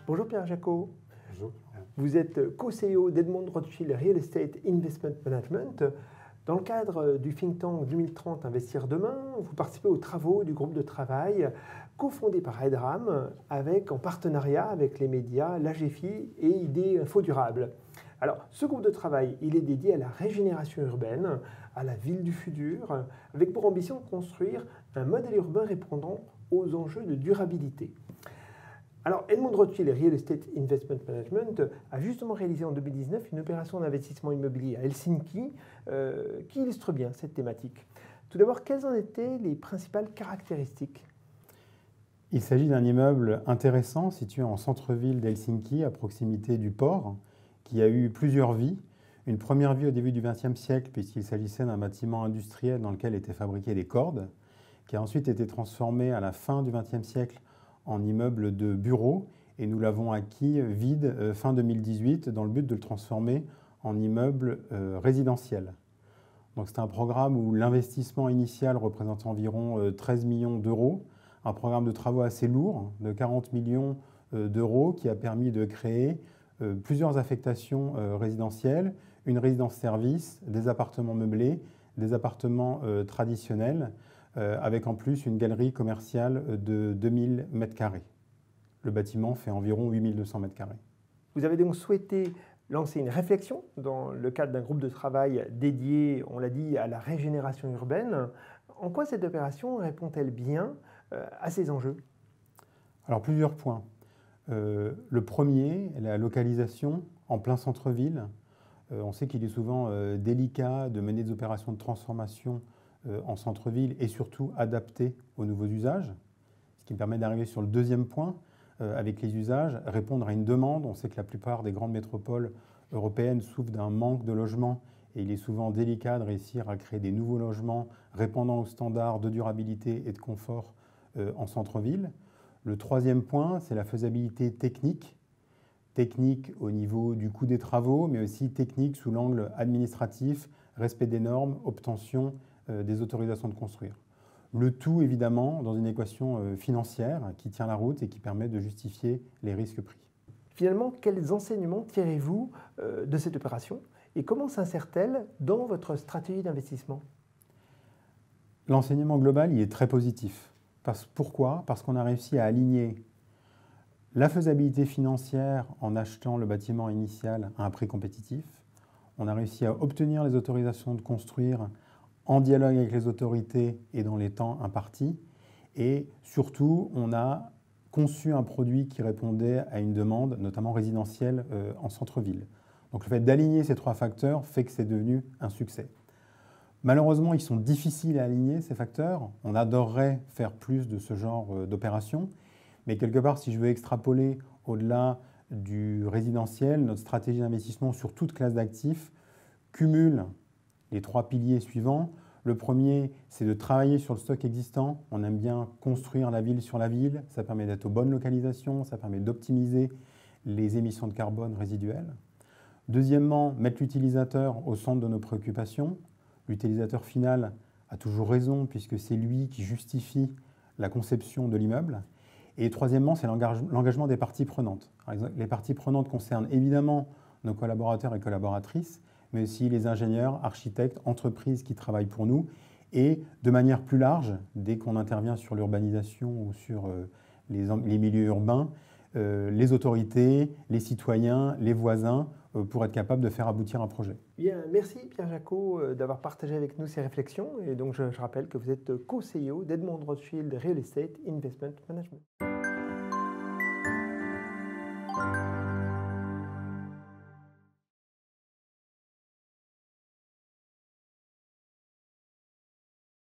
Bonjour Pierre Jacot. Bonjour. Vous êtes co-CEO d'Edmond Rothschild Real Estate Investment Management. Dans le cadre du think tank 2030 Investir Demain, vous participez aux travaux du groupe de travail cofondé par Edram en partenariat avec les médias, l'AGFI et ID Info Durable. Alors, ce groupe de travail, il est dédié à la régénération urbaine, à la ville du futur, avec pour ambition de construire un modèle urbain répondant aux enjeux de durabilité. Alors, Edmond Rothschild Real Estate Investment Management a justement réalisé en 2019 une opération d'investissement immobilier à Helsinki qui illustre bien cette thématique. Tout d'abord, quelles en étaient les principales caractéristiques ? Il s'agit d'un immeuble intéressant situé en centre-ville d'Helsinki, à proximité du port, qui a eu plusieurs vies. Une première vie au début du XXe siècle, puisqu'il s'agissait d'un bâtiment industriel dans lequel étaient fabriquées des cordes, qui a ensuite été transformé à la fin du XXe siècle en immeuble de bureaux, et nous l'avons acquis vide fin 2018 dans le but de le transformer en immeuble résidentiel. Donc c'est un programme où l'investissement initial représente environ 13 millions d'euros, un programme de travaux assez lourd de 40 millions d'euros qui a permis de créer plusieurs affectations résidentielles, une résidence-service, des appartements meublés, des appartements traditionnels, avec en plus une galerie commerciale de 2000 m². Le bâtiment fait environ 8200 m². Vous avez donc souhaité lancer une réflexion dans le cadre d'un groupe de travail dédié, on l'a dit, à la régénération urbaine. En quoi cette opération répond-elle bien à ces enjeux ? Alors plusieurs points. Le premier, la localisation en plein centre-ville. On sait qu'il est souvent délicat de mener des opérations de transformation en centre-ville et surtout adaptées aux nouveaux usages. Ce qui me permet d'arriver sur le deuxième point, avec les usages, répondre à une demande. On sait que la plupart des grandes métropoles européennes souffrent d'un manque de logements et il est souvent délicat de réussir à créer des nouveaux logements répondant aux standards de durabilité et de confort en centre-ville. Le troisième point, c'est la faisabilité technique. Technique au niveau du coût des travaux, mais aussi technique sous l'angle administratif, respect des normes, obtention des autorisations de construire. Le tout, évidemment, dans une équation financière qui tient la route et qui permet de justifier les risques pris. Finalement, quels enseignements tirez-vous de cette opération et comment s'insère-t-elle dans votre stratégie d'investissement ? L'enseignement global, il est très positif. Pourquoi ? Parce qu'on a réussi à aligner la faisabilité financière en achetant le bâtiment initial à un prix compétitif. On a réussi à obtenir les autorisations de construire en dialogue avec les autorités et dans les temps impartis. Et surtout, on a conçu un produit qui répondait à une demande, notamment résidentielle, en centre-ville. Donc le fait d'aligner ces trois facteurs fait que c'est devenu un succès. Malheureusement, ils sont difficiles à aligner, ces facteurs. On adorerait faire plus de ce genre d'opérations. Mais quelque part, si je veux extrapoler au-delà du résidentiel, notre stratégie d'investissement sur toute classe d'actifs cumule les trois piliers suivants. Le premier, c'est de travailler sur le stock existant. On aime bien construire la ville sur la ville. Ça permet d'être aux bonnes localisations, ça permet d'optimiser les émissions de carbone résiduelles. Deuxièmement, mettre l'utilisateur au centre de nos préoccupations. L'utilisateur final a toujours raison puisque c'est lui qui justifie la conception de l'immeuble. Et troisièmement, c'est l'engagement des parties prenantes. Les parties prenantes concernent évidemment nos collaborateurs et collaboratrices, mais aussi les ingénieurs, architectes, entreprises qui travaillent pour nous. Et de manière plus large, dès qu'on intervient sur l'urbanisation ou sur les milieux urbains, les autorités, les citoyens, les voisins, pour être capables de faire aboutir un projet. Bien, merci Pierre Jacot d'avoir partagé avec nous ces réflexions. Et donc je rappelle que vous êtes co-CEO d'Edmond Rothschild Real Estate Investment Management.